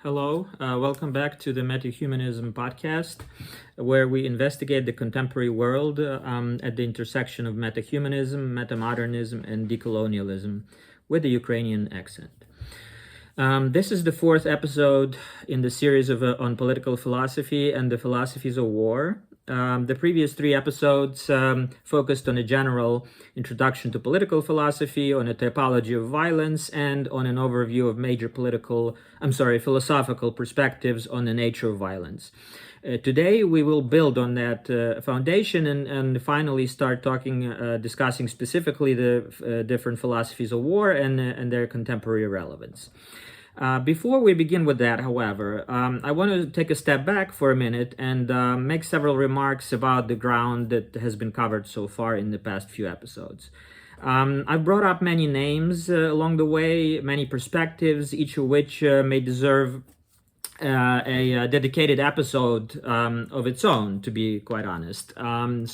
Hello, welcome back to the Metahumanism podcast, where we investigate the contemporary world at the intersection of metahumanism, metamodernism, and decolonialism with a Ukrainian accent. This is the fourth episode in the series on political philosophy and the philosophies of war. The previous three episodes focused on a general introduction to political philosophy, on a typology of violence, and on an overview of major philosophical perspectives on the nature of violence. Today, we will build on that foundation and finally start discussing specifically the different philosophies of war and their contemporary relevance. Before we begin with that, however, I want to take a step back for a minute and make several remarks about the ground that has been covered so far in the past few episodes. I've brought up many names along the way, many perspectives, each of which may deserve a dedicated episode of its own, to be quite honest. One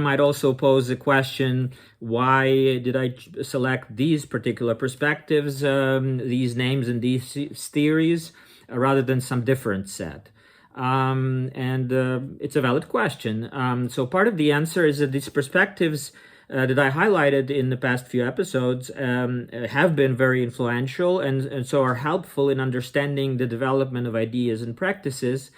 might also pose a question: why did I select these particular perspectives, these names and these theories, rather than some different set? It's a valid question. So part of the answer is that these perspectives that I highlighted in the past few episodes have been very influential and so are helpful in understanding the development of ideas and practices.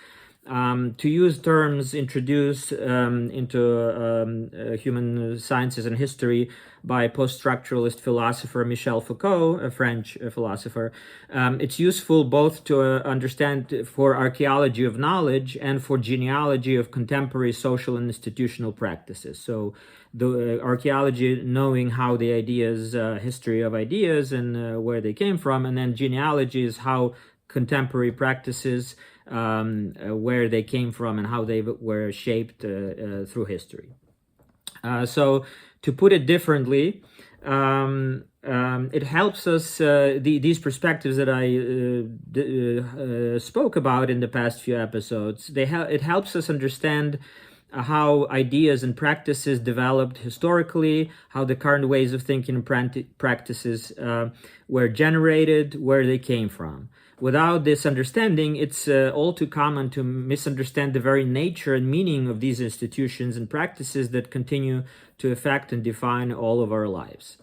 To use terms introduced into human sciences and history by post-structuralist philosopher Michel Foucault, a French philosopher, it's useful both to understand for archaeology of knowledge and for genealogy of contemporary social and institutional practices. So the archaeology, knowing how the ideas, history of ideas and where they came from, and then genealogy is how contemporary practices, where they came from and how they were shaped through history. So to put it differently, it helps us, these perspectives that I spoke about in the past few episodes, it helps us understand how ideas and practices developed historically, how the current ways of thinking and practices were generated, where they came from. Without this understanding, it's all too common to misunderstand the very nature and meaning of these institutions and practices that continue to affect and define all of our lives.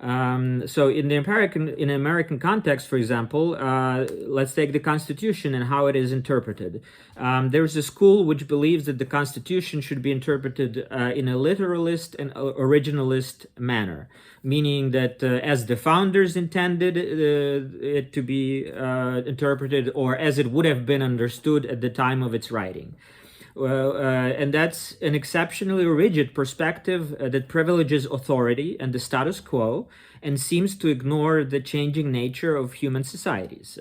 So in the American context, for example, let's take the Constitution and how it is interpreted. There's a school which believes that the Constitution should be interpreted in a literalist and originalist manner, meaning that as the founders intended it to be interpreted, or as it would have been understood at the time of its writing. And that's an exceptionally rigid perspective that privileges authority and the status quo and seems to ignore the changing nature of human societies.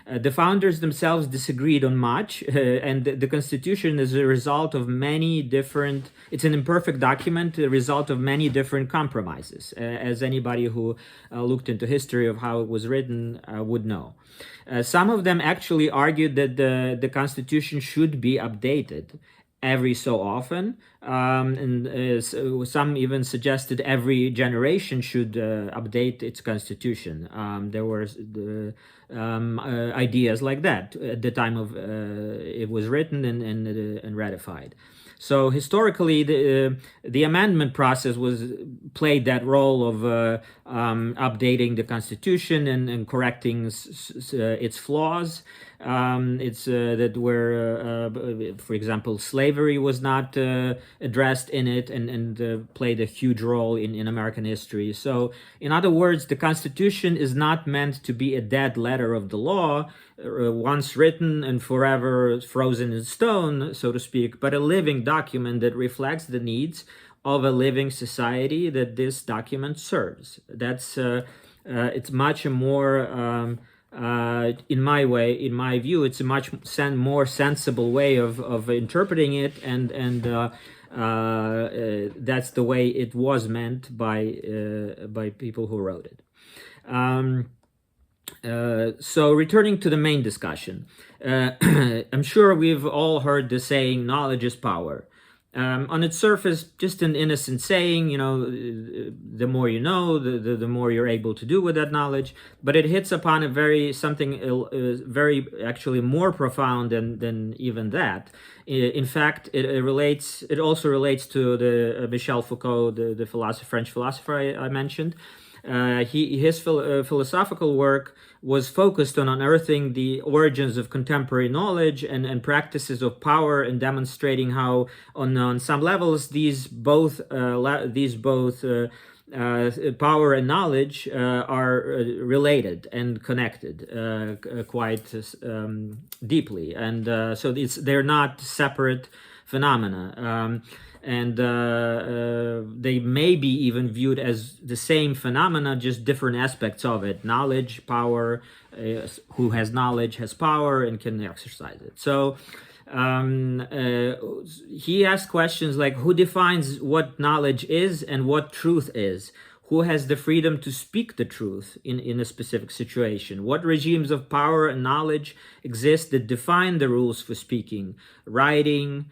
The founders themselves disagreed on much, and the Constitution is a result of many different, it's an imperfect document, a result of many different compromises, as anybody who looked into history of how it was written would know. Some of them actually argued that the Constitution should be updated every so often, and some even suggested every generation should update its constitution. There were ideas like that at the time of it was written and ratified. So historically, the amendment process played that role of updating the Constitution and correcting its flaws. That where, for example, slavery was not addressed in it and played a huge role in American history. So, in other words, the Constitution is not meant to be a dead letter of the law, once written and forever frozen in stone, so to speak, but a living document that reflects the needs of a living society that this document serves. That's it's much more. In my view, it's a much more sensible way of interpreting it, and that's the way it was meant by people who wrote it. So returning to the main discussion, I'm sure we've all heard the saying, knowledge is power. On its surface, just an innocent saying, the more you know, the more you're able to do with that knowledge. But it hits upon something very actually more profound than even that. In fact, it also relates to the Michel Foucault, the French philosopher I mentioned. His philosophical work was focused on unearthing the origins of contemporary knowledge and practices of power, and demonstrating how, on some levels, these both power and knowledge are related and connected quite deeply, and so they're not separate phenomena. And they may be even viewed as the same phenomena, just different aspects of it. Knowledge, power, who has knowledge has power and can exercise it. So he asks questions like, who defines what knowledge is and what truth is? Who has the freedom to speak the truth in a specific situation? What regimes of power and knowledge exist that define the rules for speaking, writing,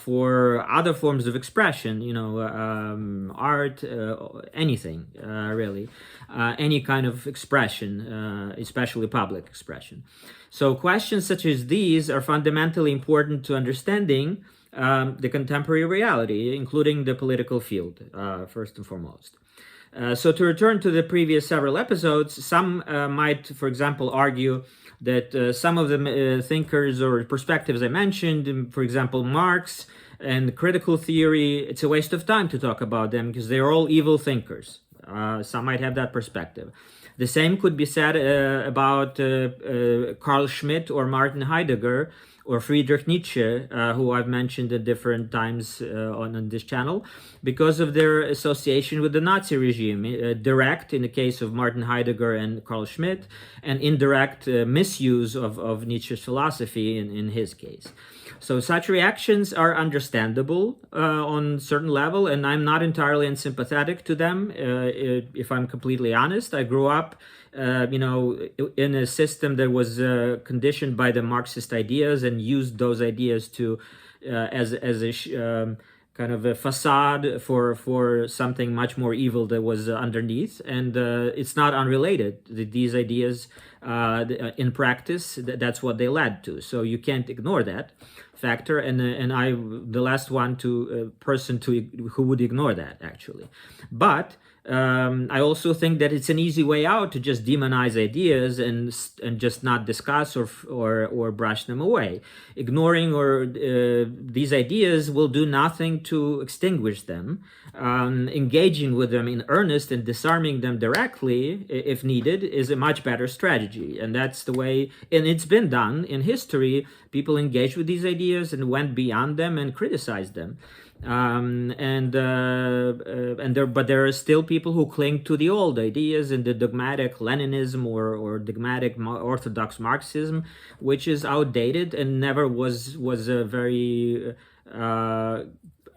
for other forms of expression, art, anything, really, any kind of expression, especially public expression. So questions such as these are fundamentally important to understanding the contemporary reality, including the political field, first and foremost. So to return to the previous several episodes, some might, for example, argue that some of the thinkers or perspectives I mentioned, for example, Marx and critical theory, it's a waste of time to talk about them because they're all evil thinkers. Some might have that perspective. The same could be said about Carl Schmitt or Martin Heidegger or Friedrich Nietzsche, who I've mentioned at different times on this channel, because of their association with the Nazi regime, direct in the case of Martin Heidegger and Carl Schmitt, and indirect misuse of Nietzsche's philosophy in his case. So such reactions are understandable on certain level, and I'm not entirely unsympathetic to them. If I'm completely honest, I grew up in a system that was conditioned by the Marxist ideas and used those ideas to as a kind of a facade for something much more evil that was underneath, and it's not unrelated. These ideas in practice, that's what they led to. So you can't ignore that factor, and I the last person who would ignore that, actually. But I also think that it's an easy way out to just demonize ideas and just not discuss or brush them away. Ignoring these ideas will do nothing to extinguish them. Engaging with them in earnest and disarming them directly, if needed, is a much better strategy. And that's the way, and it's been done in history. People engaged with these ideas and went beyond them and criticized them. But there are still people who cling to the old ideas and the dogmatic Leninism or dogmatic orthodox Marxism, which is outdated and never was a very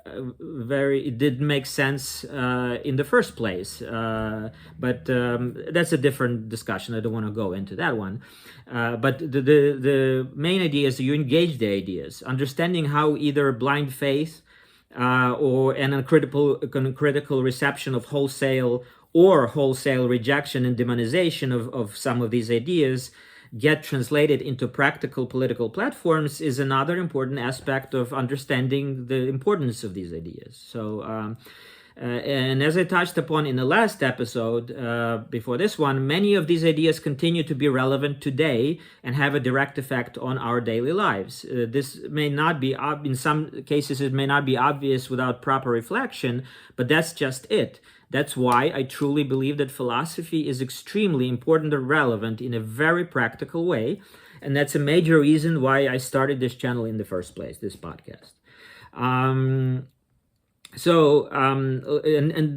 it didn't make sense in the first place. But that's a different discussion. I don't want to go into that one. But the main idea is you engage the ideas, understanding how either blind faith or an uncritical reception of wholesale rejection and demonization of some of these ideas get translated into practical political platforms is another important aspect of understanding the importance of these ideas. So, and as I touched upon in the last episode, before this one, many of these ideas continue to be relevant today and have a direct effect on our daily lives. This may not be, in some cases, it may not be obvious without proper reflection, but that's just it. That's why I truly believe that philosophy is extremely important and relevant in a very practical way. And that's a major reason why I started this channel in the first place, this podcast. And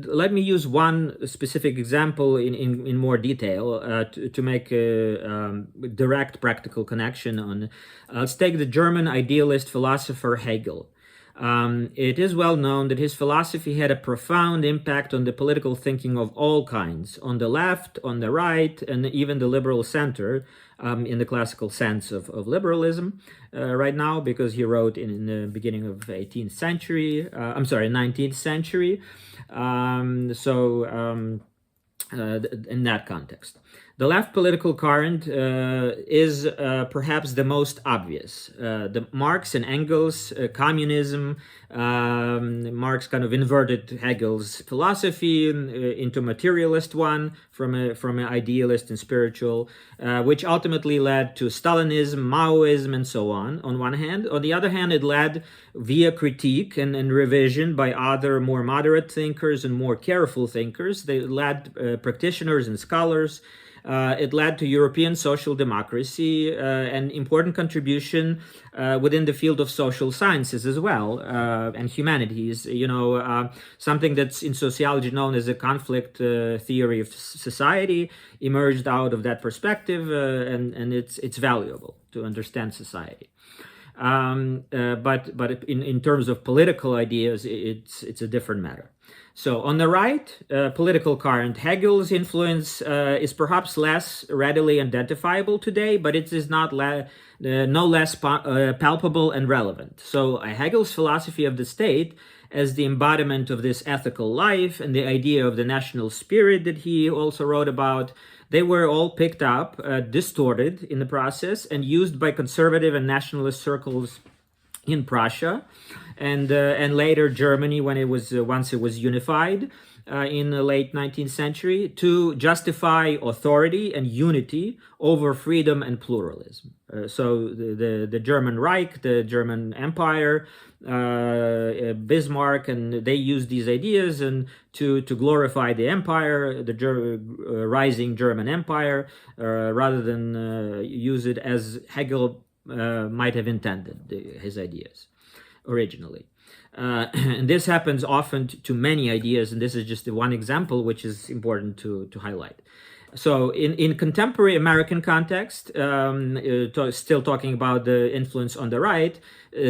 let me use one specific example in more detail to make a direct practical connection on. Let's take the German idealist philosopher Hegel. It is well known that his philosophy had a profound impact on the political thinking of all kinds, on the left, on the right, and even the liberal center, in the classical sense of liberalism right now, because he wrote in the beginning of 19th century. In that context. The left political current is perhaps the most obvious. The Marx and Engels, communism, Marx kind of inverted Hegel's philosophy into materialist one from an idealist and spiritual, which ultimately led to Stalinism, Maoism, and so on one hand. On the other hand, it led via critique and revision by other more moderate thinkers and more careful thinkers. They led practitioners and scholars. It led to European social democracy, an important contribution within the field of social sciences as well, and humanities, something that's in sociology known as a conflict theory of society emerged out of that perspective, and it's valuable to understand society. But in terms of political ideas, it's a different matter. So on the right, political current, Hegel's influence is perhaps less readily identifiable today, but it is not no less palpable and relevant. So Hegel's philosophy of the state as the embodiment of this ethical life and the idea of the national spirit that he also wrote about, they were all picked up, distorted in the process, and used by conservative and nationalist circles in Prussia, and later Germany when once it was unified in the late 19th century, to justify authority and unity over freedom and pluralism. So the German Reich, the German Empire, Bismarck, and they used these ideas and to glorify the empire, the rising German Empire, rather than use it as Hegel might have intended his ideas originally. And this happens often to many ideas, and this is just one example which is important to highlight. So in contemporary American context, still talking about the influence on the right,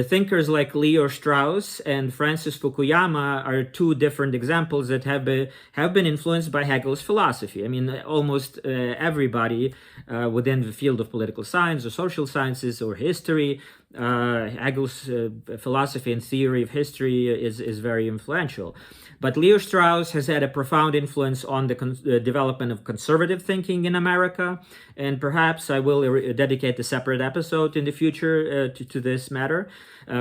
thinkers like Leo Strauss and Francis Fukuyama are two different examples that have been influenced by Hegel's philosophy. I mean, almost everybody within the field of political science or social sciences or history, Hegel's philosophy and theory of history is very influential. But Leo Strauss has had a profound influence on the development of conservative thinking in America, and perhaps I will dedicate a separate episode in the future to this matter.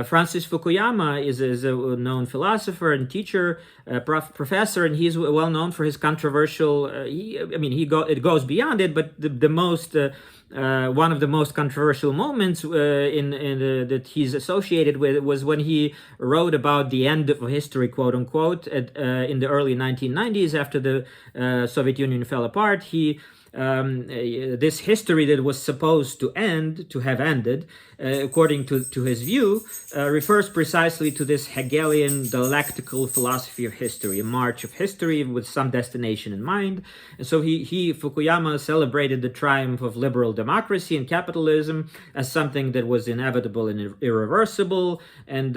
Francis Fukuyama is a known philosopher and teacher, professor, and he's well known for his controversial. It goes beyond it, but the most. One of the most controversial moments that he's associated with was when he wrote about the end of history, quote unquote, in the early 1990s after the Soviet Union fell apart. This history that was supposed to have ended, according to his view, refers precisely to this Hegelian dialectical philosophy of history, a march of history with some destination in mind. And so Fukuyama celebrated the triumph of liberal democracy and capitalism as something that was inevitable and irreversible, and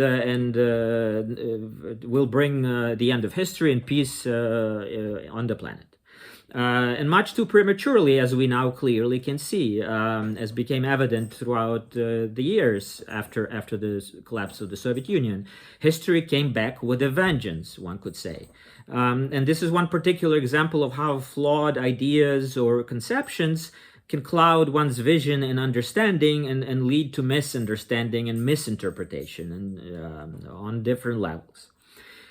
will bring the end of history and peace on the planet. And much too prematurely, as we now clearly can see, as became evident throughout the years after the collapse of the Soviet Union. History came back with a vengeance, one could say. And this is one particular example of how flawed ideas or conceptions can cloud one's vision and understanding and lead to misunderstanding and misinterpretation and on different levels.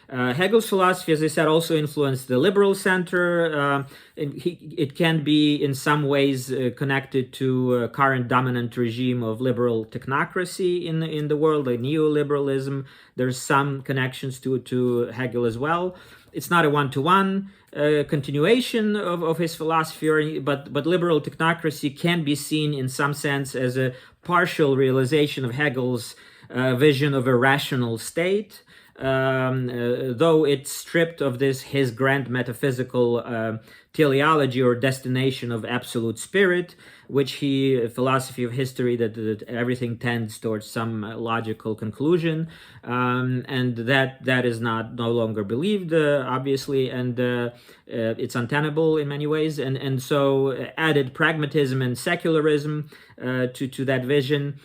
Hegel's philosophy, as I said, also influenced the liberal center. It can be in some ways connected to current dominant regime of liberal technocracy in the world, like neoliberalism. There's some connections to Hegel as well. It's not a one-to-one continuation of his philosophy, but liberal technocracy can be seen in some sense as a partial realization of Hegel's vision of a rational state. Though it's stripped of his grand metaphysical teleology or destination of absolute spirit, which he, philosophy of history, that everything tends towards some logical conclusion, and that is no longer believed, obviously, and it's untenable in many ways, and so added pragmatism and secularism to that vision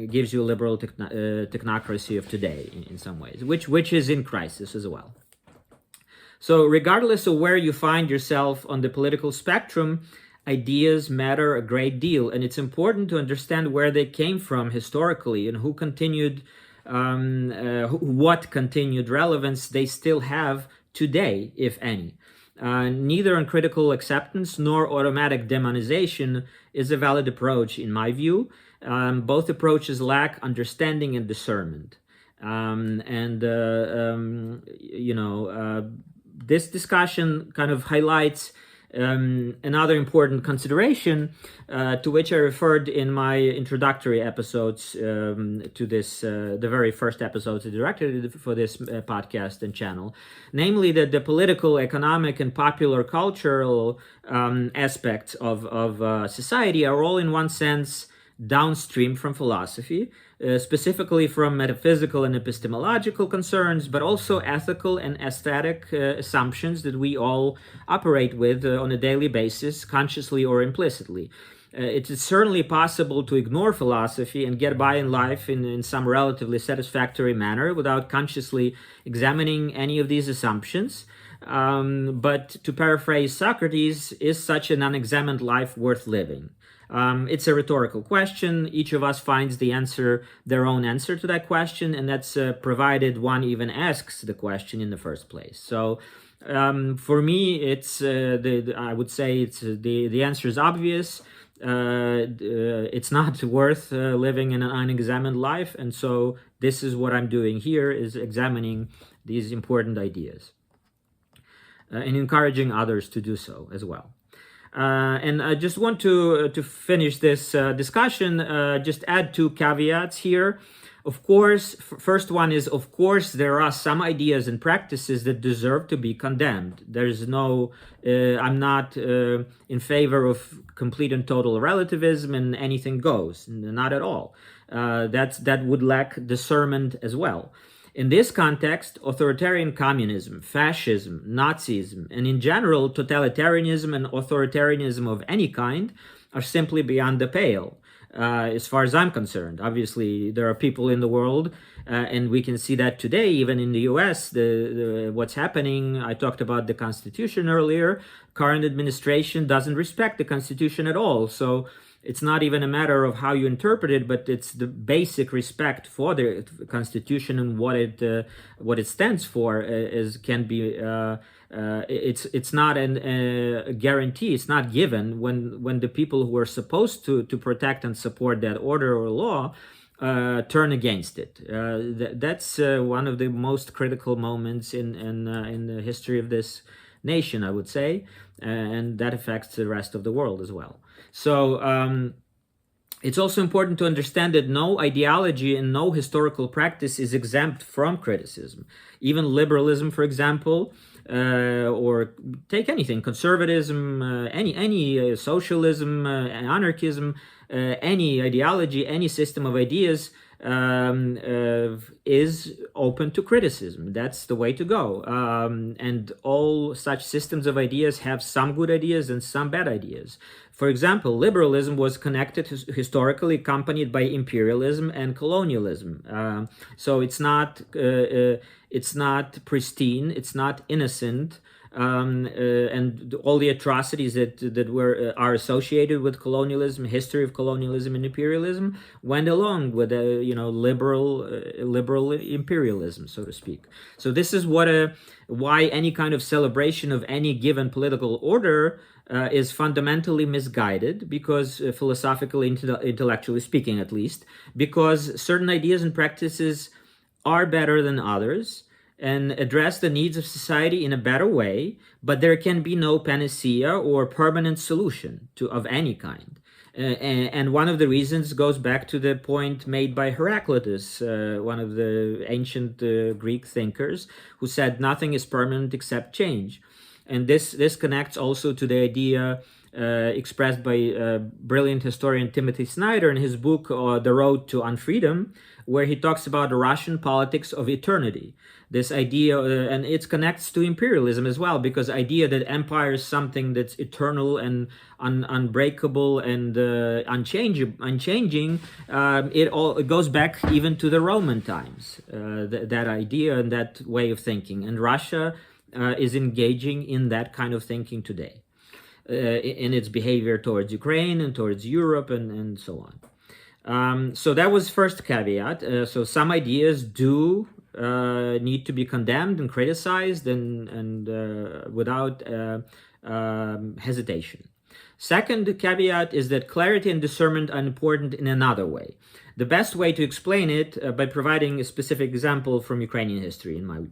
gives you a liberal technocracy of today in some ways, which is in crisis as well. So regardless of where you find yourself on the political spectrum, ideas matter a great deal, and it's important to understand where they came from historically and who continued, what continued relevance they still have today, if any. Neither uncritical acceptance nor automatic demonization is a valid approach, in my view. Both approaches lack understanding and discernment. This discussion kind of highlights another important consideration to which I referred in my introductory episodes to this, the very first episodes I directed for this podcast and channel, namely that the political, economic, and popular cultural aspects of society are all in one sense downstream from philosophy, specifically from metaphysical and epistemological concerns, but also ethical and aesthetic assumptions that we all operate with on a daily basis, consciously or implicitly. It is certainly possible to ignore philosophy and get by in life in some relatively satisfactory manner without consciously examining any of these assumptions. But to paraphrase Socrates, is such an unexamined life worth living? It's a rhetorical question. Each of us finds their own answer to that question, and that's provided one even asks the question in the first place. So, for me, it's I would say it's the answer is obvious. It's not worth living in an unexamined life, and so this is what I'm doing here: is examining these important ideas and encouraging others to do so as well. And I just want to finish this discussion, just add two caveats here. Of course, first one is, of course, there are some ideas and practices that deserve to be condemned. There's no, I'm not in favor of complete and total relativism and anything goes, not at all. That would lack discernment as well. In this context, authoritarian communism, fascism, Nazism, and in general, totalitarianism and authoritarianism of any kind are simply beyond the pale, as far as I'm concerned. Obviously, there are people in the world, and we can see that today, even in the US, what's happening. I talked about the Constitution earlier. Current administration doesn't respect the Constitution at all. So it's not even a matter of how you interpret it, but it's the basic respect for the Constitution and what it stands for can be. It's not a guarantee. It's not given when the people who are supposed to protect and support that order or law turn against it. That's one of the most critical moments in the history of this nation, I would say, and that affects the rest of the world as well. So it's also important to understand that no ideology and no historical practice is exempt from criticism. Even liberalism, for example, or take anything, conservatism, any socialism, anarchism, any ideology, any system of ideas is open to criticism. That's the way to go. And all such systems of ideas have some good ideas and some bad ideas. For example, liberalism was connected historically, accompanied by imperialism and colonialism. So it's not pristine, it's not innocent. And all the atrocities that are associated with colonialism, history of colonialism and imperialism, went along with liberal imperialism, so to speak. So this is why any kind of celebration of any given political order is fundamentally misguided, because philosophically, intellectually speaking, at least, because certain ideas and practices are better than others and address the needs of society in a better way, but there can be no panacea or permanent solution of any kind. And one of the reasons goes back to the point made by Heraclitus, one of the ancient Greek thinkers, who said nothing is permanent except change. And this connects also to the idea expressed by brilliant historian Timothy Snyder in his book The Road to Unfreedom, where he talks about the Russian politics of eternity. This idea, and it connects to imperialism as well, because the idea that empire is something that's eternal and unbreakable and unchanging, it goes back even to the Roman times, that idea and that way of thinking. And Russia is engaging in that kind of thinking today, in its behavior towards Ukraine and towards Europe and so on. So that was first caveat. So some ideas do need to be condemned and criticized and without hesitation. Second caveat is that clarity and discernment are important in another way. The best way to explain it by providing a specific example from Ukrainian history, in my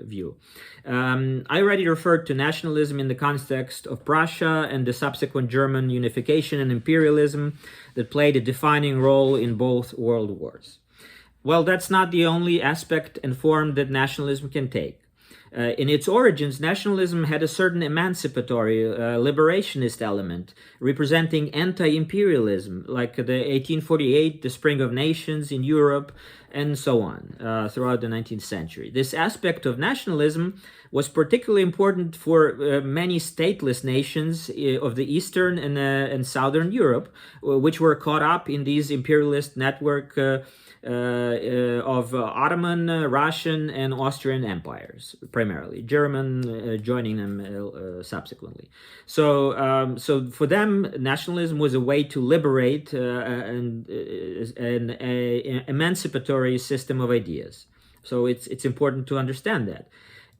view. I already referred to nationalism in the context of Prussia and the subsequent German unification and imperialism that played a defining role in both world wars. Well, that's not the only aspect and form that nationalism can take. In its origins, nationalism had a certain emancipatory, liberationist element, representing anti-imperialism, like the 1848, the Spring of Nations in Europe, and so on, throughout the 19th century. This aspect of nationalism was particularly important for many stateless nations of the Eastern and Southern Europe, which were caught up in these imperialist network of Ottoman, Russian, and Austrian empires, primarily German joining them subsequently. So for them, nationalism was a way to liberate an emancipatory system of ideas. So it's important to understand that.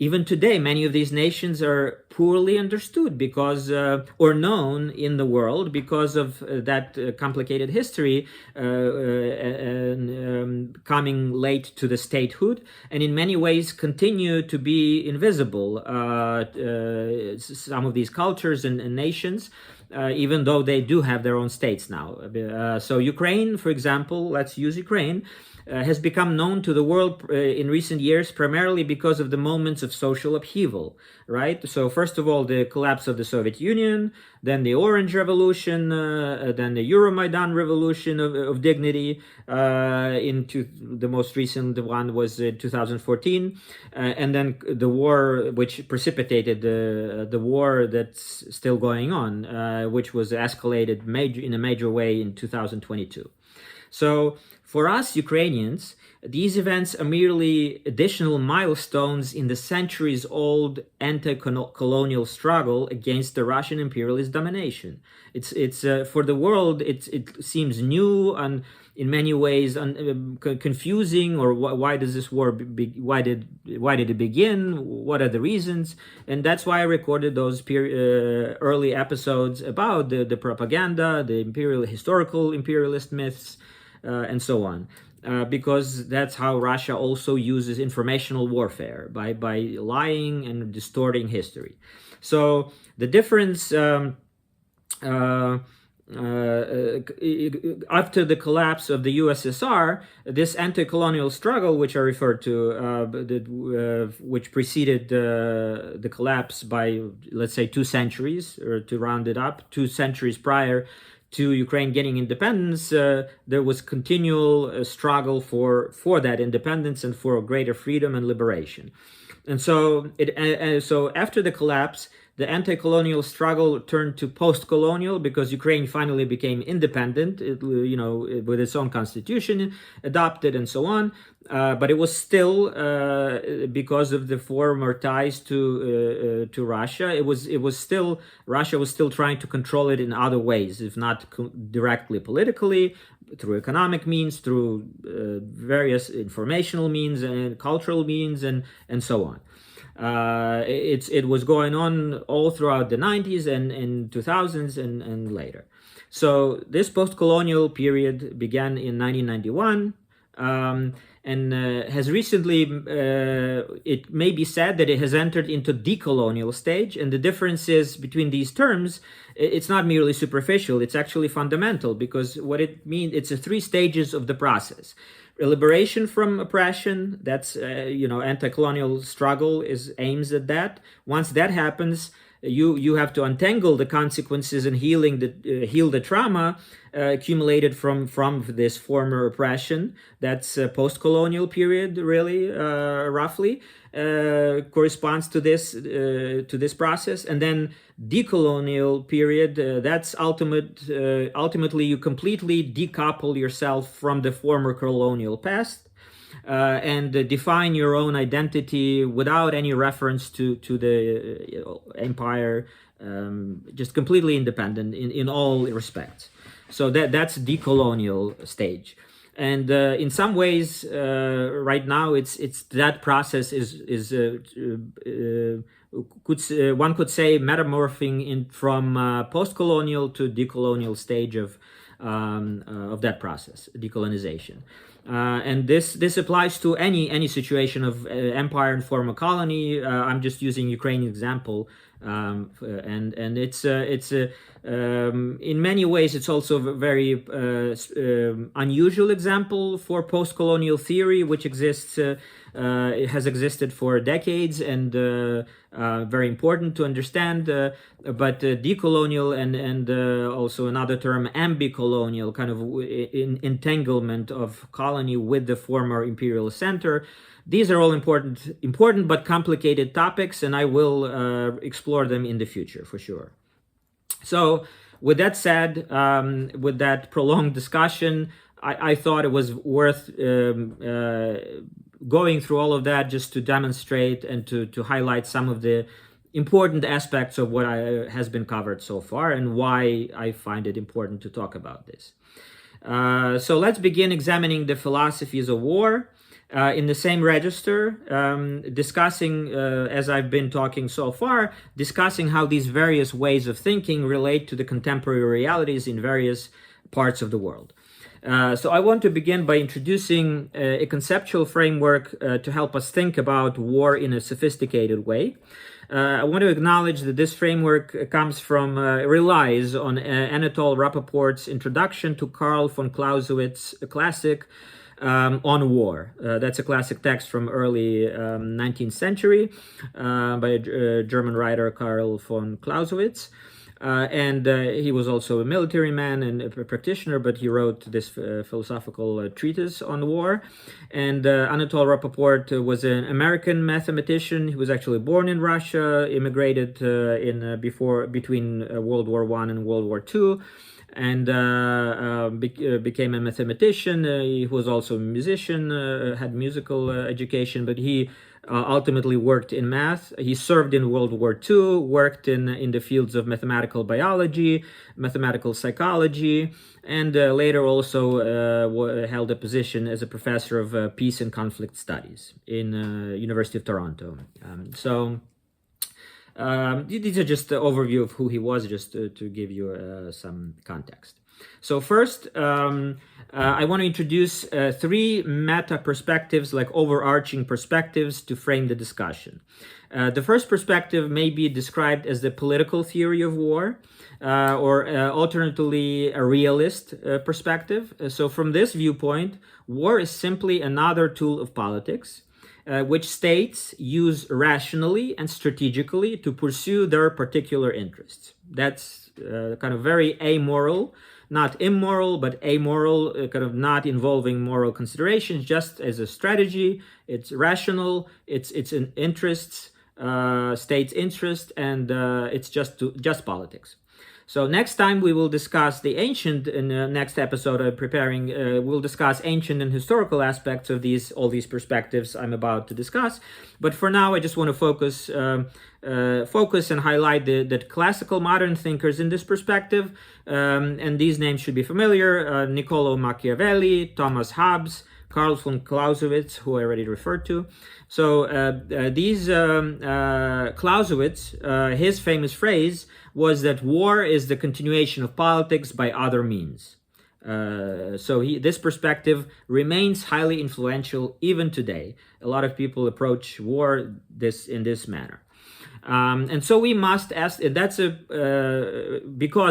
Even today, many of these nations are poorly understood because, or known in the world because of that complicated history coming late to the statehood, and in many ways continue to be invisible, some of these cultures and nations, even though they do have their own states now. So Ukraine, for example, let's use Ukraine, has become known to the world in recent years primarily because of the moments of social upheaval, right? So first of all, the collapse of the Soviet Union, then the Orange Revolution, then the Euromaidan Revolution of Dignity, the most recent one was 2014, and then the war which precipitated the war that's still going on, which was escalated in a major way in 2022. So for us Ukrainians, these events are merely additional milestones in the centuries-old anti-colonial struggle against the Russian imperialist domination. It's for the world, it seems new and in many ways confusing. Or why does this war why did it begin? What are the reasons? And that's why I recorded those early episodes about the propaganda, the historical imperialist myths, and so on. Because that's how Russia also uses informational warfare, by lying and distorting history. So the difference after the collapse of the USSR, this anti-colonial struggle, which I referred to, which preceded the collapse by, let's say, 2 centuries, or to round it up, 2 centuries prior to Ukraine getting independence, there was continual struggle for that independence and for greater freedom and liberation. And so so after the collapse, the anti-colonial struggle turned to post-colonial because Ukraine finally became independent, with its own constitution adopted and so on. But it was still, because of the former ties to Russia, Russia was still trying to control it in other ways, if not directly politically, through economic means, through various informational means and cultural means, and so on. It was going on all throughout the 90s and 2000s and later. So this post-colonial period began in 1991, and has recently, it may be said that it has entered into decolonial stage. And the differences between these terms, it's not merely superficial, it's actually fundamental, because what it means, it's 3 stages of the process. Liberation from oppression, that's, anti-colonial struggle aims at that. Once that happens, you have to untangle the consequences and heal the trauma accumulated from this former oppression. That's a post-colonial period, really, roughly corresponds to this process. And then decolonial period, that's ultimately you completely decouple yourself from the former colonial past and define your own identity without any reference to the empire, just completely independent in all respects. So that's decolonial stage. And in some ways, right now, it's that process is one could say metamorphing from post-colonial to decolonial stage of that process, decolonization. And this applies to any situation of empire and former colony. I'm just using Ukraine example, and it's in many ways it's also a very unusual example for post-colonial theory, which has existed for decades and very important to understand. But decolonial and also another term, ambicolonial, kind of entanglement of colony with the former imperial center. These are all important but complicated topics, and I will explore them in the future for sure. So with that said, with that prolonged discussion, I thought it was worth going through all of that just to demonstrate and to highlight some of the important aspects of what has been covered so far and why I find it important to talk about this. So let's begin examining the philosophies of war. In the same register, discussing, as I've been talking so far, discussing how these various ways of thinking relate to the contemporary realities in various parts of the world. So I want to begin by introducing a conceptual framework to help us think about war in a sophisticated way. I want to acknowledge that this framework relies on Anatole Rappaport's introduction to Karl von Clausewitz, a classic on war. That's a classic text from early 19th century by a German writer, Karl von Clausewitz. And he was also a military man and a practitioner, but he wrote this philosophical treatise on war. And Anatole Rappaport was an American mathematician. He was actually born in Russia, immigrated between World War I and World War II, and became a mathematician. He was also a musician, had musical education, but he ultimately worked in math. He served in World War II, worked in the fields of mathematical biology, mathematical psychology, and later also held a position as a professor of peace and conflict studies in University of Toronto. These are just the overview of who he was, just to give you some context. So first, I want to introduce three meta perspectives, like overarching perspectives, to frame the discussion. The first perspective may be described as the political theory of war, or alternatively a realist perspective. So from this viewpoint, war is simply another tool of politics, which states use rationally and strategically to pursue their particular interests. That's kind of very amoral, not immoral, but amoral, kind of not involving moral considerations, just as a strategy. It's rational, it's in interests, state's interest, and it's just politics. So next time we will discuss the ancient, in the next episode I'm preparing, we'll discuss ancient and historical aspects of all these perspectives I'm about to discuss. But for now, I just want to focus and highlight the classical modern thinkers in this perspective. And these names should be familiar: Niccolo Machiavelli, Thomas Hobbes, Karl von Clausewitz, who I already referred to. So Clausewitz, his famous phrase was that war is the continuation of politics by other means. So this perspective remains highly influential even today. A lot of people approach war in this manner. And so we must ask, because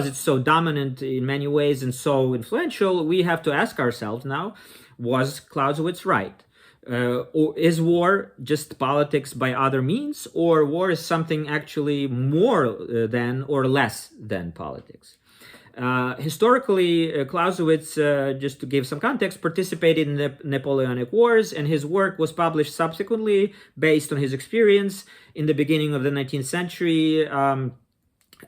it's so dominant in many ways and so influential, we have to ask ourselves now, Was Clausewitz right? Or is war just politics by other means, or war is something actually more than or less than politics? Historically, Clausewitz, just to give some context, participated in the Napoleonic Wars, and his work was published subsequently based on his experience in the beginning of the 19th century.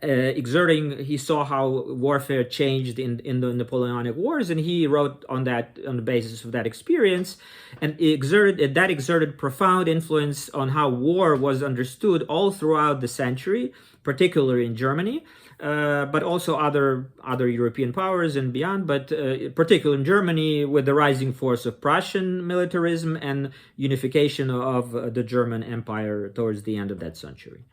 He saw how warfare changed in the Napoleonic Wars, and he wrote on the basis of that experience, and that exerted profound influence on how war was understood all throughout the century, particularly in Germany, but also other European powers and beyond, but particularly in Germany, with the rising force of Prussian militarism and unification of the German Empire towards the end of that century.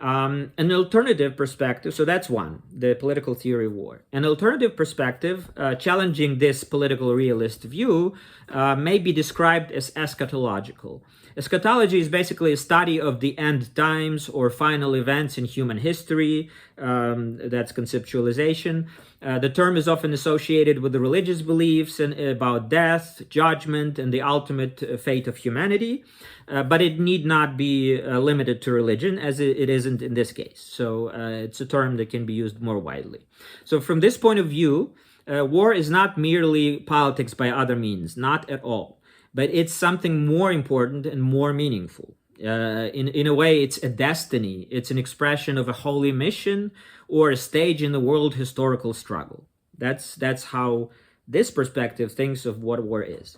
An alternative perspective, so that's one, the political theory of war. An alternative perspective, challenging this political realist view, may be described as eschatological. Eschatology is basically a study of the end times or final events in human history. That's conceptualization. The term is often associated with the religious beliefs about death, judgment, and the ultimate fate of humanity. But it need not be limited to religion, as it isn't in this case. So it's a term that can be used more widely. So from this point of view, war is not merely politics by other means, not at all. But it's something more important and more meaningful. In a way, it's a destiny. It's an expression of a holy mission or a stage in the world historical struggle. That's how this perspective thinks of what war is.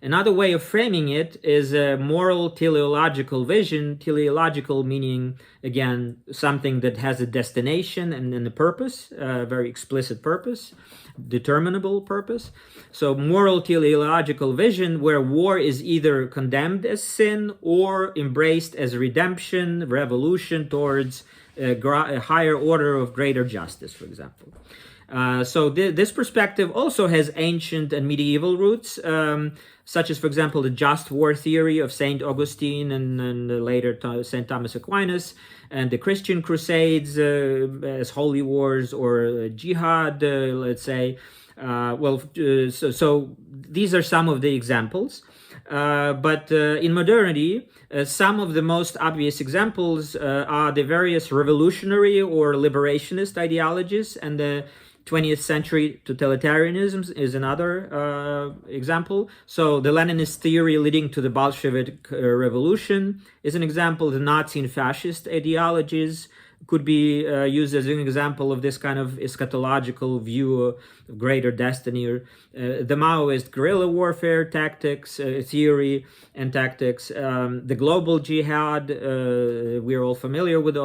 Another way of framing it is a moral teleological vision. Teleological meaning, again, something that has a destination and a purpose, a very explicit purpose, determinable purpose. So moral teleological vision, where war is either condemned as sin or embraced as redemption, revolution towards a higher order of greater justice, for example. So this perspective also has ancient and medieval roots, such as, for example, the just war theory of St. Augustine and later St. Thomas Aquinas, and the Christian Crusades as holy wars or jihad, let's say. So these are some of the examples. But in modernity, some of the most obvious examples are the various revolutionary or liberationist ideologies, and the 20th century totalitarianism is another example. So the Leninist theory leading to the Bolshevik revolution is an example. The Nazi and fascist ideologies could be used as an example of this kind of eschatological view of greater destiny. The Maoist guerrilla warfare tactics, theory and tactics, the global jihad, we're all familiar with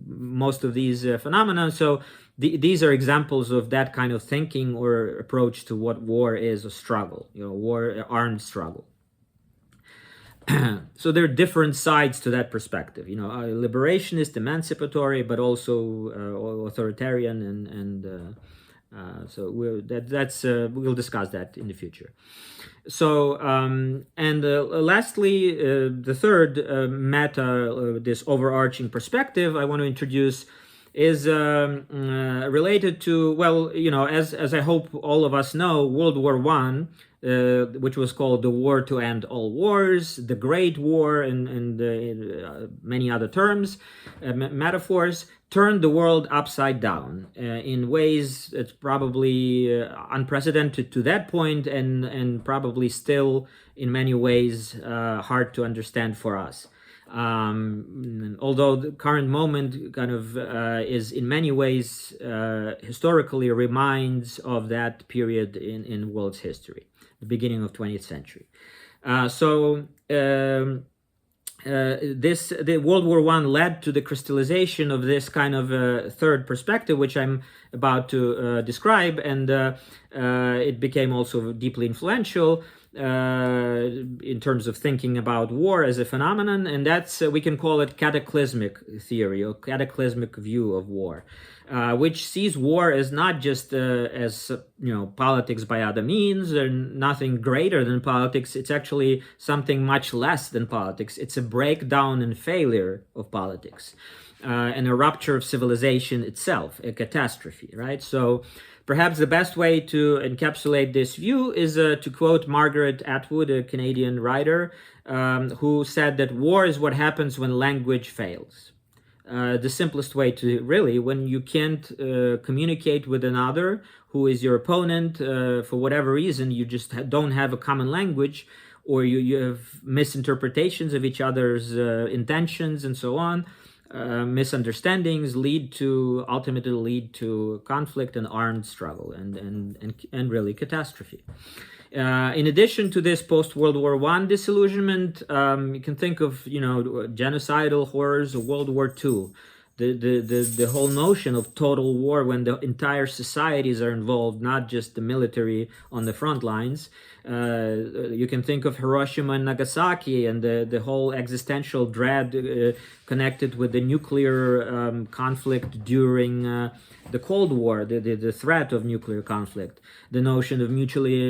most of these phenomena. So these are examples of that kind of thinking or approach to what war is, a struggle, war, armed struggle. So there are different sides to that perspective, liberationist, emancipatory, but also authoritarian, so we'll discuss that in the future. So lastly, the third this overarching perspective I want to introduce is related to, as I hope all of us know, World War I, which was called the War to End All Wars, the Great War, and many other terms, metaphors, turned the world upside down in ways that's probably unprecedented to that point, and probably still in many ways hard to understand for us. Although the current moment kind of is in many ways historically reminds of that period in world's history, the beginning of 20th century. The World War I led to the crystallization of this kind of third perspective, which I'm about to describe, and it became also deeply influential in terms of thinking about war as a phenomenon, and that's we can call it cataclysmic theory or cataclysmic view of war, which sees war as not just as politics by other means or nothing greater than politics. It's actually something much less than politics. It's a breakdown and failure of politics. and a rupture of civilization itself, a catastrophe, right? So perhaps the best way to encapsulate this view is to quote Margaret Atwood, a Canadian writer, who said that war is what happens when language fails. The simplest way to really, when you can't communicate with another who is your opponent for whatever reason, you just don't have a common language, or you have misinterpretations of each other's intentions and so on. Misunderstandings ultimately lead to conflict and armed struggle and really catastrophe. In addition to this post-World War I disillusionment, you can think of, genocidal horrors of World War II. The whole notion of total war when the entire societies are involved, not just the military on the front lines. You can think of Hiroshima and Nagasaki and the whole existential dread connected with the nuclear conflict during the Cold War, the threat of nuclear conflict, the notion of mutually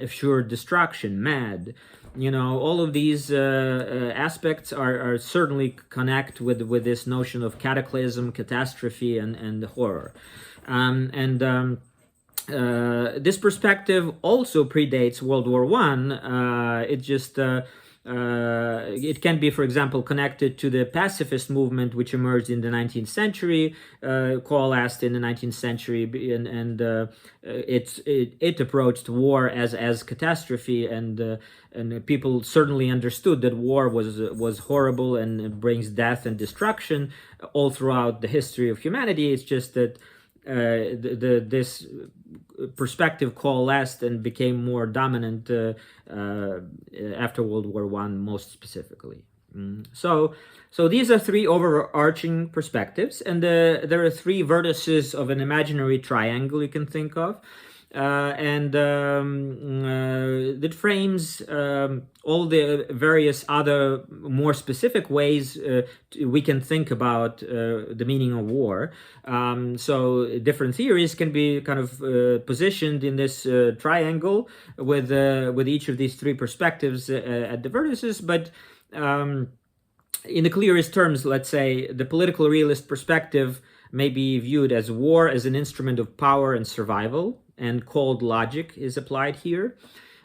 assured destruction, MAD. All of these aspects are certainly connect with this notion of cataclysm, catastrophe, and horror. This perspective also predates World War I. It can be, for example, connected to the pacifist movement which emerged in the 19th century, coalesced in the 19th century, and it approached war as catastrophe, and people certainly understood that war was horrible and brings death and destruction all throughout the history of humanity. It's just that this perspective coalesced and became more dominant after World War I, most specifically. So these are three overarching perspectives, and there are three vertices of an imaginary triangle you can think of. That frames all the various other more specific ways we can think about the meaning of war. So different theories can be kind of positioned in this triangle with each of these three perspectives at the vertices, but in the clearest terms, let's say, the political realist perspective may be viewed as war as an instrument of power and survival, and cold logic is applied here.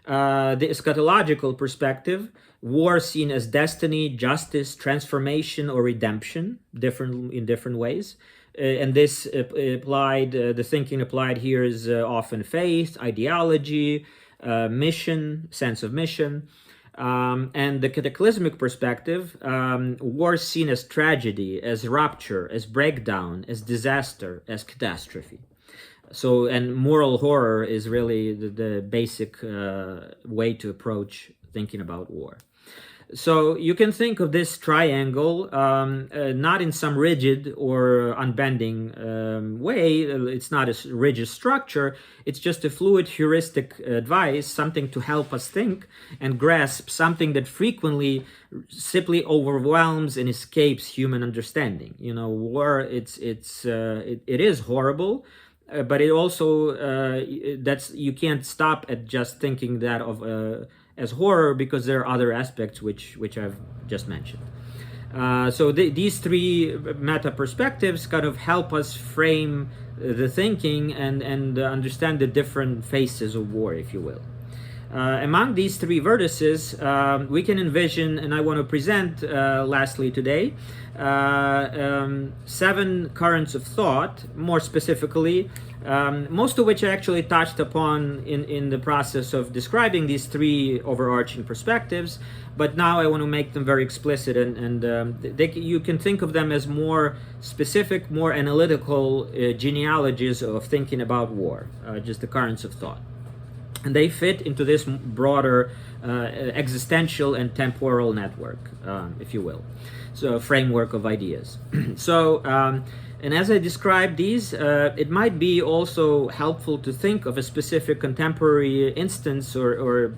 The eschatological perspective, war seen as destiny, justice, transformation, or redemption, in different ways. And this the thinking applied here is often faith, ideology, mission, sense of mission. And the cataclysmic perspective, war seen as tragedy, as rupture, as breakdown, as disaster, as catastrophe. So, and moral horror is really the basic way to approach thinking about war. So you can think of this triangle not in some rigid or unbending way. It's not a rigid structure. It's just a fluid heuristic advice, something to help us think and grasp something that frequently simply overwhelms and escapes human understanding. War, it is horrible. But it also you can't stop at just thinking that of as horror, because there are other aspects which I've just mentioned. So these three meta perspectives kind of help us frame the thinking and understand the different phases of war, if you will. Among these three vertices, we can envision, and I want to present lastly today, 7 currents of thought, more specifically, most of which I actually touched upon in the process of describing these three overarching perspectives, but now I want to make them very explicit, and you can think of them as more specific, more analytical genealogies of thinking about war, just the currents of thought. And they fit into this broader existential and temporal network, if you will. So a framework of ideas. So, and as I describe these, it might be also helpful to think of a specific contemporary instance or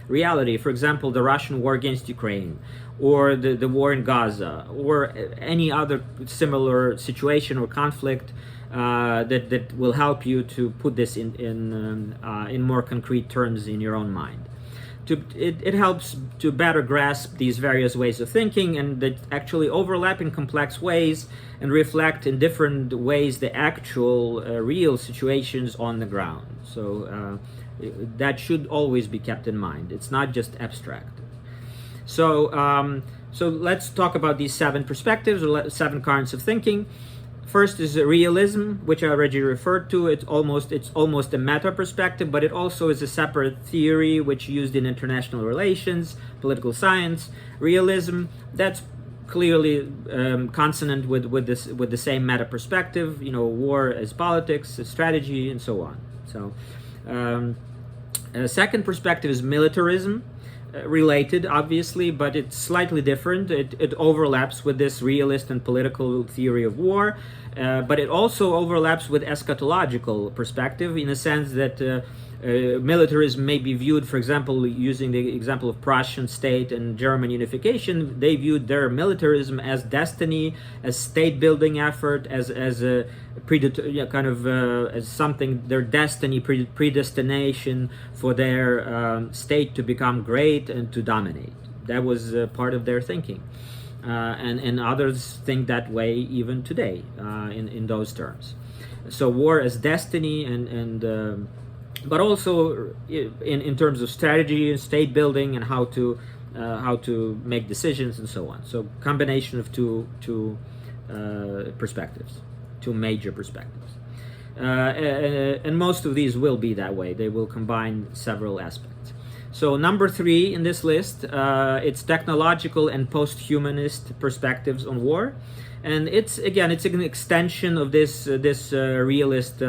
reality. For example, the Russian war against Ukraine, or the war in Gaza, or any other similar situation or conflict that will help you to put this in more concrete terms in your own mind. it helps to better grasp these various ways of thinking, and that actually overlap in complex ways and reflect in different ways the actual real situations on the ground. So that should always be kept in mind. It's not just abstract. So so let's talk about these 7 perspectives, or 7 currents of thinking. First is realism, which I already referred to. It's almost a meta perspective, but it also is a separate theory which used in international relations, political science. Realism, that's clearly consonant with the same meta perspective. You know, war as politics, as strategy, and so on. So, second perspective is militarism. Related, obviously, but it's slightly different. It overlaps with this realist and political theory of war, but it also overlaps with eschatological perspective, in a sense that militarism may be viewed, for example, using the example of Prussian state and German unification, they viewed their militarism as destiny, as state building effort, as a as something, their destiny, predestination for their state to become great and to dominate. That was part of their thinking, and others think that way even today in those terms. So war as destiny, and but also in terms of strategy and state building and how to make decisions and so on. So combination of two perspectives, 2 major perspectives, and most of these will be that way. They will combine several aspects. So number 3 in this list, it's technological and posthumanist perspectives on war, and it's an extension of this realist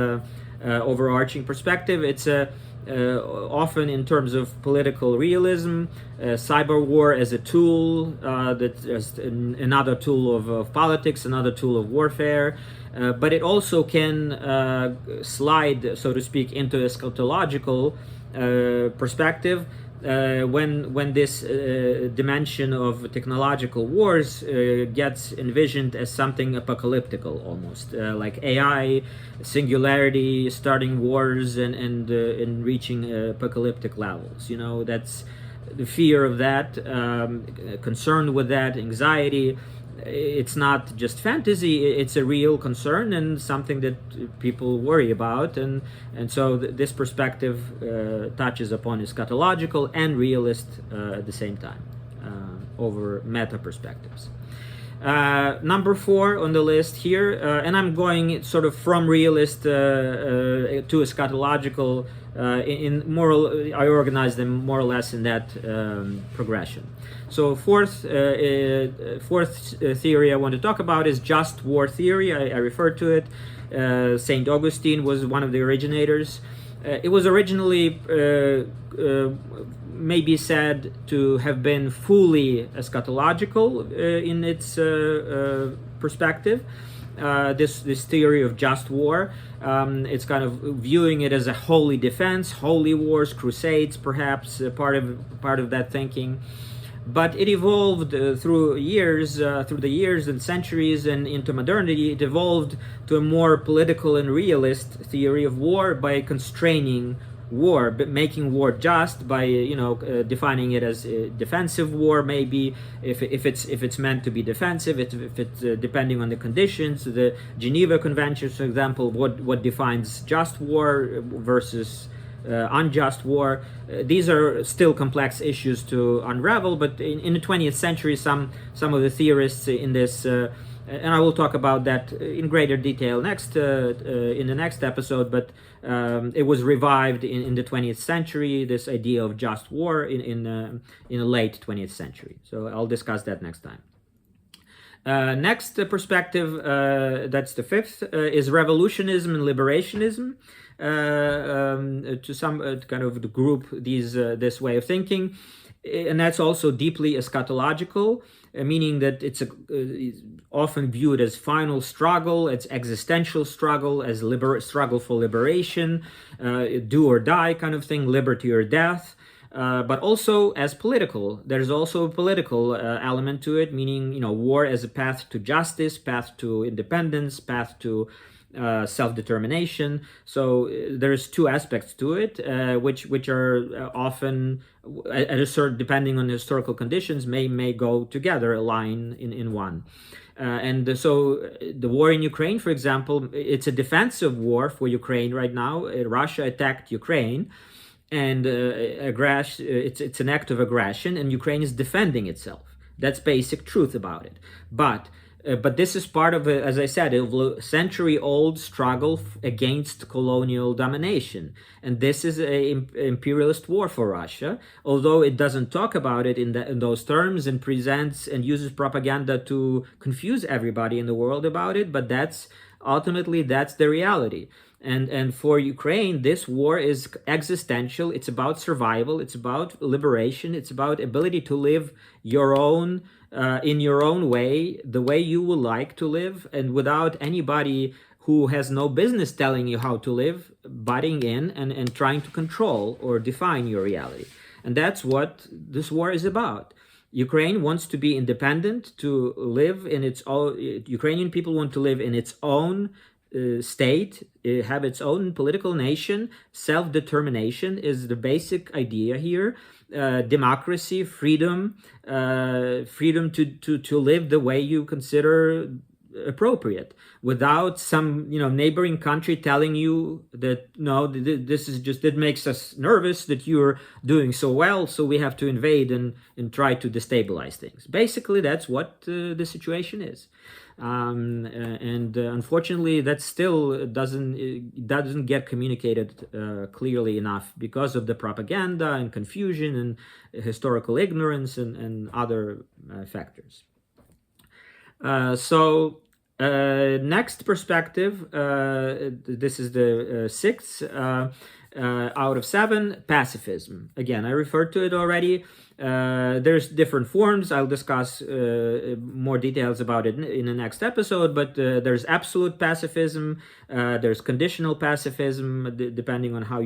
overarching perspective. It's often in terms of political realism, cyber war as a tool, that's another tool of politics, another tool of warfare, but it also can slide, so to speak, into eschatological perspective when this dimension of technological wars gets envisioned as something apocalyptical, almost like AI, singularity, starting wars and reaching apocalyptic levels. You know, that's the fear of that, concern with that, anxiety. It's not just fantasy, it's a real concern and something that people worry about, and so this perspective touches upon eschatological and realist at the same time, over meta perspectives. Number 4 on the list here, and I'm going sort of from realist to eschatological, in moral, I organize them more or less in that progression. So fourth theory I want to talk about is just war theory. I referred to it. St. Augustine was one of the originators. It was originally maybe said to have been fully eschatological in its perspective. This theory of just war, it's kind of viewing it as a holy defense, holy wars, crusades, perhaps part of that thinking. But it evolved through the years and centuries and into modernity. It evolved to a more political and realist theory of war by constraining war, but making war just by defining it as a defensive war, maybe if it's meant to be defensive, if it's depending on the conditions. The Geneva Conventions, for example, what defines just war versus unjust war. These are still complex issues to unravel, but in the 20th century, some of the theorists in this, and I will talk about that in greater detail in the next episode, but it was revived in the 20th century, this idea of just war in the late 20th century. So I'll discuss that next time. Next perspective, that's the 5th, is revolutionism and liberationism. To some kind of the group this way of thinking, and that's also deeply eschatological, meaning that it's often viewed as final struggle, it's existential struggle, as struggle for liberation, do or die kind of thing, liberty or death. But also as political. There's also a political element to it, meaning war as a path to justice, path to independence, path to self-determination. So there's two aspects to it, which are often, at a certain, depending on the historical conditions, may go together, align in one. And so the war in Ukraine, for example, it's a defensive war for Ukraine right now. Russia attacked Ukraine, and it's an act of aggression, and Ukraine is defending itself. That's basic truth about it. But this is part of, as I said, a century-old struggle against colonial domination. And this is an imperialist war for Russia, although it doesn't talk about it in those terms and presents and uses propaganda to confuse everybody in the world about it. But ultimately that's the reality. And for Ukraine, this war is existential. It's about survival. It's about liberation. It's about ability to live your own, in your own way, the way you would like to live, and without anybody who has no business telling you how to live, butting in and trying to control or define your reality. And that's what this war is about. Ukraine wants to be independent, to live in its own. Ukrainian people want to live in its own state, have its own political nation. Self-determination is the basic idea here. Democracy, freedom, freedom to live the way you consider appropriate, without some neighboring country telling you that no, this is just, it makes us nervous that you're doing so well, so we have to invade and try to destabilize things. Basically, that's what the situation is. And unfortunately, that still doesn't get communicated clearly enough because of the propaganda and confusion and historical ignorance and other factors. So next perspective, this is the sixth out of 7, pacifism. Again, I referred to it already. There's different forms. I'll discuss more details about it in the next episode, but there's absolute pacifism, there's conditional pacifism, depending on how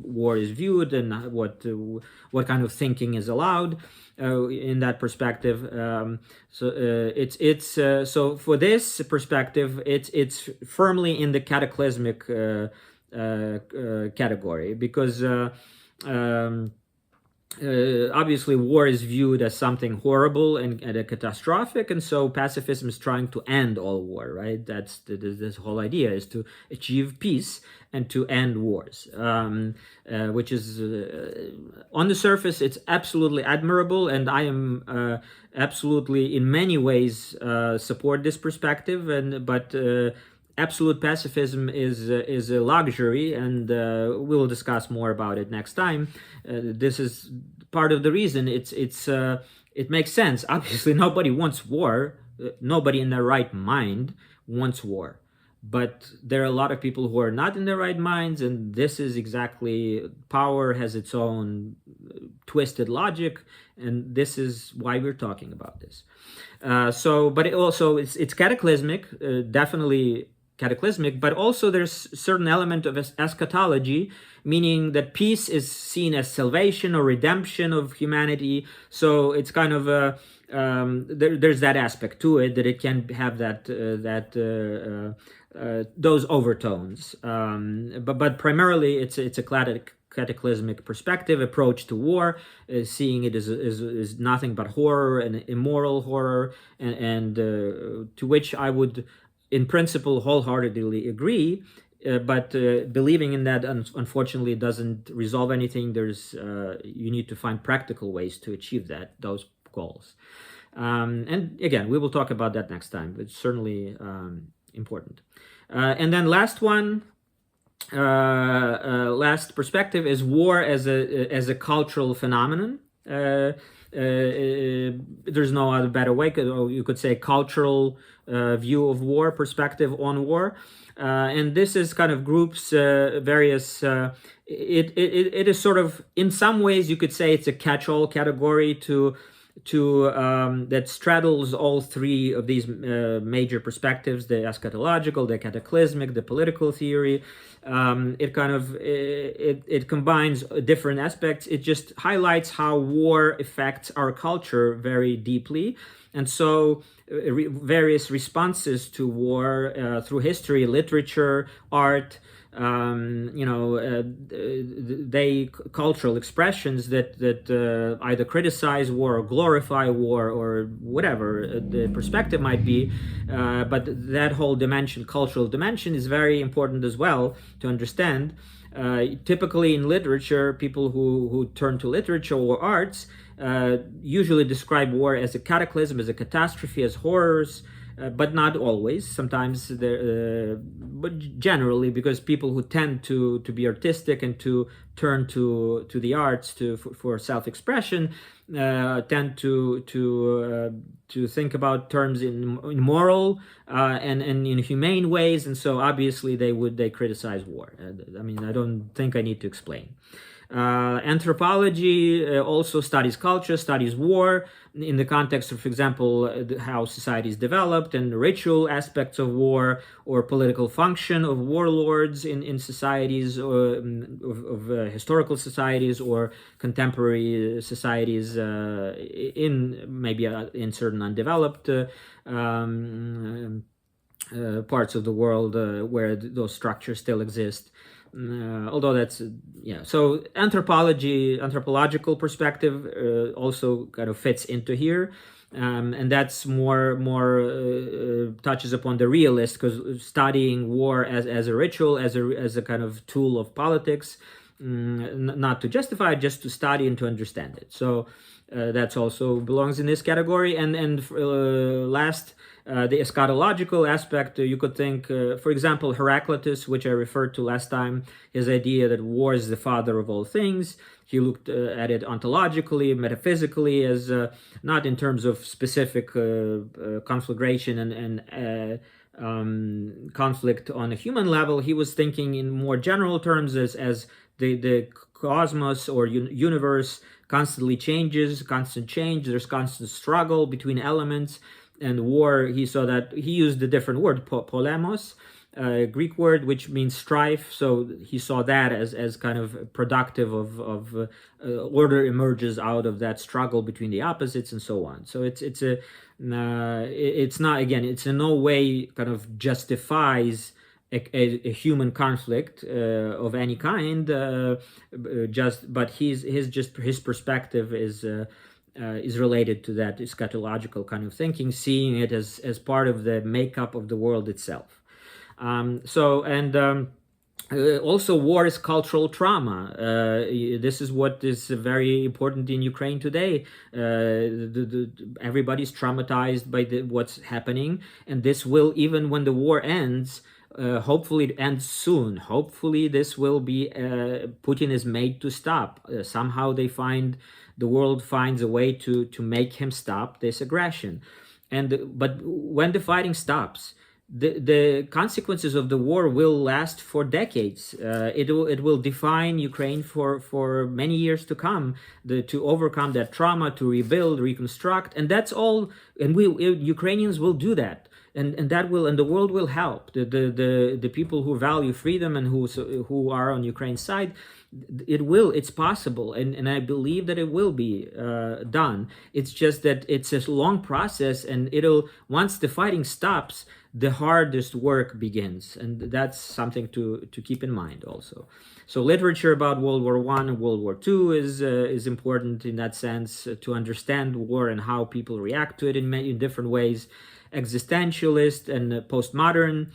war is viewed and what kind of thinking is allowed in that perspective. So for this perspective, it's firmly in the cataclysmic category, because obviously war is viewed as something horrible and catastrophic, and so pacifism is trying to end all war, right? That's this whole idea, is to achieve peace and to end wars, which is on the surface it's absolutely admirable, and I am absolutely in many ways support this perspective, but absolute pacifism is a luxury, and we'll discuss more about it next time. This is part of the reason it makes sense. Obviously, nobody wants war. Nobody in their right mind wants war. But there are a lot of people who are not in their right minds, and this is exactly, power has its own twisted logic, and this is why we're talking about this. But it also, it's cataclysmic, definitely cataclysmic, but also there's certain element of eschatology, meaning that peace is seen as salvation or redemption of humanity. So it's kind of there's that aspect to it, that it can have those overtones. But primarily it's a cataclysmic perspective approach to war, seeing it as nothing but horror and immoral horror, and to which I would, in principle, wholeheartedly agree, but believing in that unfortunately doesn't resolve anything. You need to find practical ways to achieve those goals. And again, we will talk about that next time. It's certainly important. And then last perspective is war as a cultural phenomenon. There's no other better way, or you could say cultural view of war, perspective on war, and this is kind of groups various. It is sort of, in some ways you could say it's a catch-all category to that straddles all three of these major perspectives: the eschatological, the cataclysmic, the political theory. It combines different aspects. It just highlights how war affects our culture very deeply, and so various responses to war through history, literature, art, cultural expressions that either criticize war or glorify war or whatever the perspective might be, but that whole dimension, cultural dimension, is very important as well to understand. Typically in literature, people who turn to literature or arts usually describe war as a cataclysm, as a catastrophe, as horrors, but not always. Sometimes, but generally, because people who tend to be artistic and to turn to the arts for self-expression tend to think about terms in moral and in humane ways, and so obviously they criticize war. I mean, I don't think I need to explain. Anthropology also studies culture, studies war in the context of, for example, how societies developed and ritual aspects of war, or political function of warlords in societies, or of historical societies or contemporary societies in maybe in certain undeveloped parts of the world where those structures still exist. Although that's so anthropological perspective also kind of fits into here, and that's more touches upon the realist, because studying war as a ritual, as a kind of tool of politics, not to justify it, just to study and to understand it. So that's also belongs in this category. And last, the eschatological aspect, you could think, for example, Heraclitus, which I referred to last time, his idea that war is the father of all things. He looked at it ontologically, metaphysically, as not in terms of specific conflagration and conflict on a human level. He was thinking in more general terms as the cosmos or universe constantly changes, constant change. There's constant struggle between elements. And war, he saw that, he used a different word, polemos, Greek word, which means strife. So he saw that as kind of productive of order emerges out of that struggle between the opposites and so on. So it's not, again, it's in no way kind of justifies a human conflict of any kind, but his perspective is related to that eschatological kind of thinking, seeing it as part of the makeup of the world itself. Also, war is cultural trauma. This is what is very important in Ukraine today. Everybody's traumatized by what's happening, and this will, even when the war ends, hopefully it ends soon. Hopefully this will be, Putin is made to stop. Somehow the world finds a way to make him stop this aggression. But when the fighting stops, the consequences of the war will last for decades. It will define Ukraine for many years to come, to overcome that trauma, to rebuild, reconstruct, and that's all. And Ukrainians will do that, and the world will help. The people who value freedom and who are on Ukraine's side, it's possible, and I believe that it will be done. It's just that it's a long process, and once the fighting stops, the hardest work begins, and that's something to keep in mind also. So literature about World War I and World War II is important in that sense, to understand war and how people react to it in different ways. Existentialist and postmodern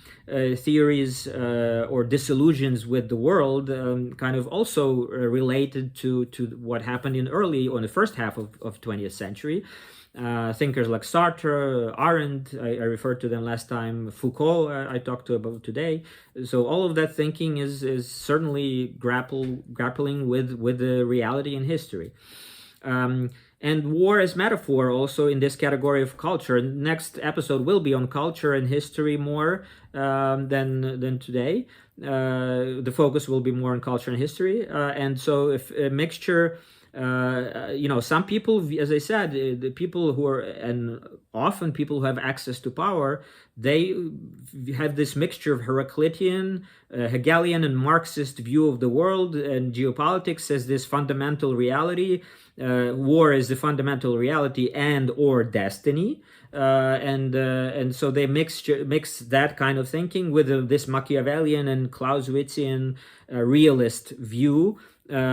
theories or disillusions with the world, kind of also related to what happened in the first half of 20th century. Thinkers like Sartre, Arendt, I referred to them last time, Foucault, I talked about today. So all of that thinking is certainly grappling with the reality in history. And war as metaphor also in this category of culture. Next episode will be on culture and history more than today. The focus will be more on culture and history. And so if a mixture Some people, as I said, the people who are, and often people who have access to power, they have this mixture of Heraclitean, Hegelian, and Marxist view of the world and geopolitics as this fundamental reality. War is the fundamental reality and or destiny, and so they mix that kind of thinking with this Machiavellian and Clausewitzian realist view,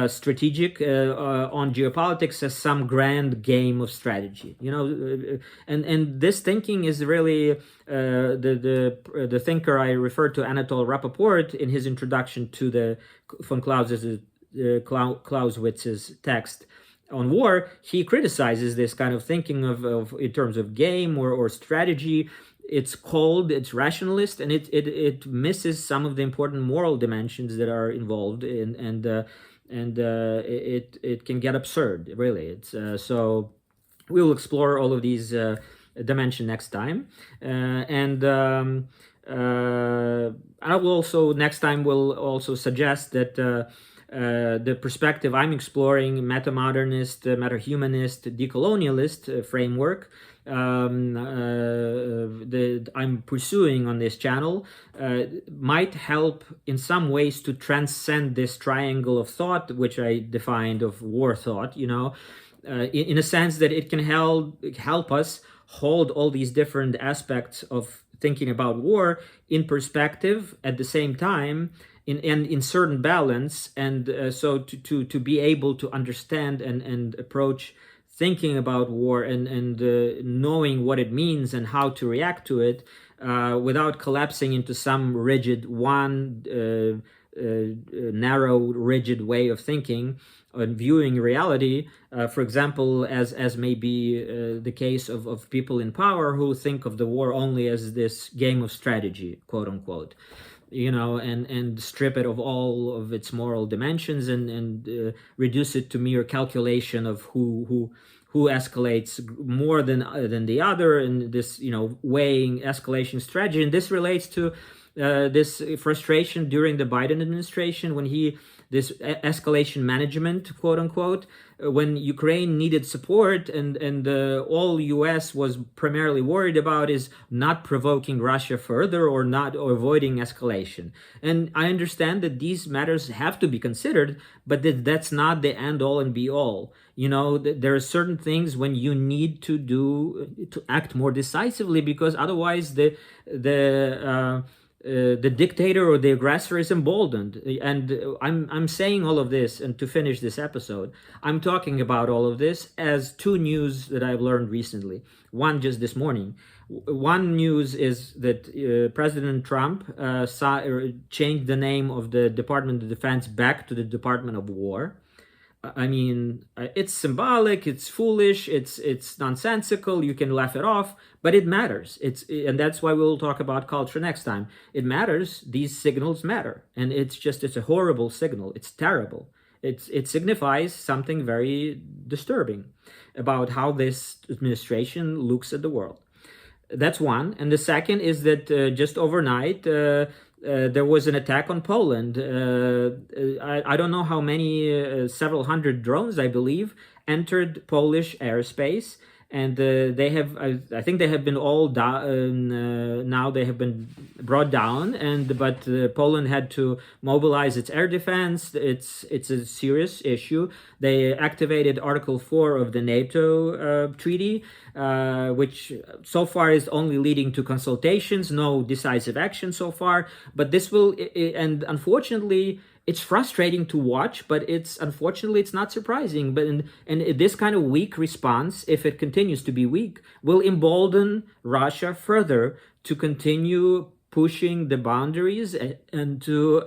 strategic on geopolitics as some grand game of strategy, and this thinking is really the thinker I referred to, Anatole Rappaport, in his introduction to the von Clausewitz's text on war. He criticizes this kind of thinking of in terms of game or strategy. It's cold, it's rationalist, and it misses some of the important moral dimensions that are involved in, and it can get absurd, really. It's so we'll explore all of these dimensions next time, and I will also next time will also suggest that the perspective I'm exploring, metamodernist, metahumanist, decolonialist framework that I'm pursuing on this channel might help in some ways to transcend this triangle of thought, which I defined of war thought, in a sense that it can help us hold all these different aspects of thinking about war in perspective at the same time, in certain balance, and so to be able to understand and approach thinking about war and knowing what it means and how to react to it without collapsing into some rigid narrow rigid way of thinking and viewing reality, for example, as may be the case of people in power who think of the war only as this game of strategy, quote unquote, and strip it of all of its moral dimensions and reduce it to mere calculation of who escalates more than the other, and this weighing escalation strategy. And this relates to this frustration during the Biden administration when this escalation management, quote unquote, when Ukraine needed support, and all U.S. was primarily worried about is not provoking Russia further or avoiding escalation. And I understand that these matters have to be considered, but that's not the end all and be all. There are certain things when you need to act more decisively, because otherwise the dictator or the aggressor is emboldened. And I'm saying all of this, and to finish this episode, I'm talking about all of this as two news that I've learned recently. One just this morning. One news is that President Trump changed the name of the Department of Defense back to the Department of War. I mean, it's symbolic, it's foolish, it's nonsensical, you can laugh it off, but it matters. And that's why we'll talk about culture next time. It matters, these signals matter, and it's a horrible signal, it's terrible. It signifies something very disturbing about how this administration looks at the world. That's one. And the second is that just overnight, there was an attack on Poland. I don't know how many, several hundred drones, I believe, entered Polish airspace. And they have, I think they have been all down, now they have been brought down, but Poland had to mobilize its air defense. It's a serious issue. They activated Article 4 of the NATO treaty, which so far is only leading to consultations, no decisive action so far. But this will, and unfortunately, it's frustrating to watch, but unfortunately it's not surprising. But and this kind of weak response, if it continues to be weak, will embolden Russia further to continue pushing the boundaries and to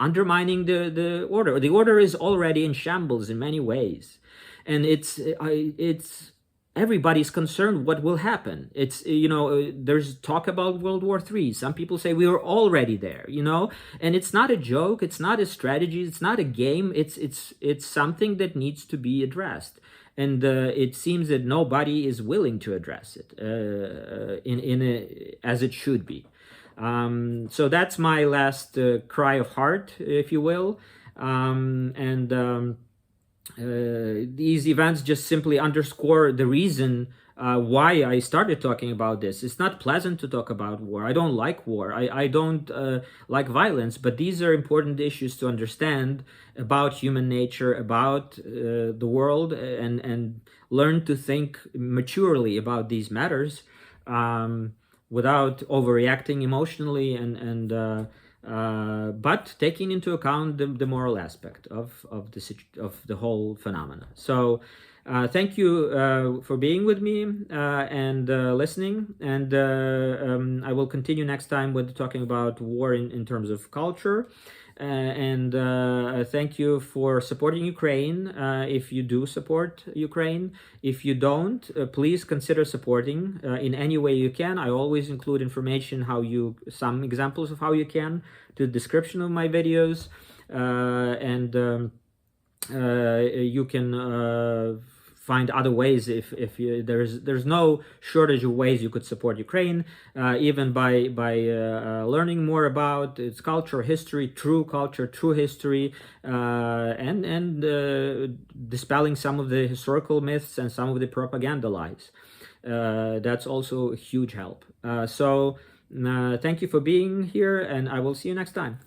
undermining the order. The order is already in shambles in many ways, and it's everybody's concerned what will happen. It's, there's talk about World War III. Some people say we are already there, and it's not a joke. It's not a strategy. It's not a game. It's something that needs to be addressed. And it seems that nobody is willing to address it as it should be. So that's my last cry of heart, if you will. these events just simply underscore the reason why I started talking about this. It's not pleasant to talk about war. I don't like war. I don't like violence, but these are important issues to understand about human nature, about the world, and learn to think maturely about these matters, without overreacting emotionally, but taking into account the moral aspect of the whole phenomena. So thank you for being with me and listening, and I will continue next time with talking about war in terms of culture. And thank you for supporting Ukraine. If you do support Ukraine, if you don't, please consider supporting in any way you can. I always include information some examples of how you can to the description of my videos, and you can find other ways if there's no shortage of ways you could support Ukraine, even by learning more about its culture, history, true culture, true history, and dispelling some of the historical myths and some of the propaganda lies. That's also a huge help. So thank you for being here, and I will see you next time.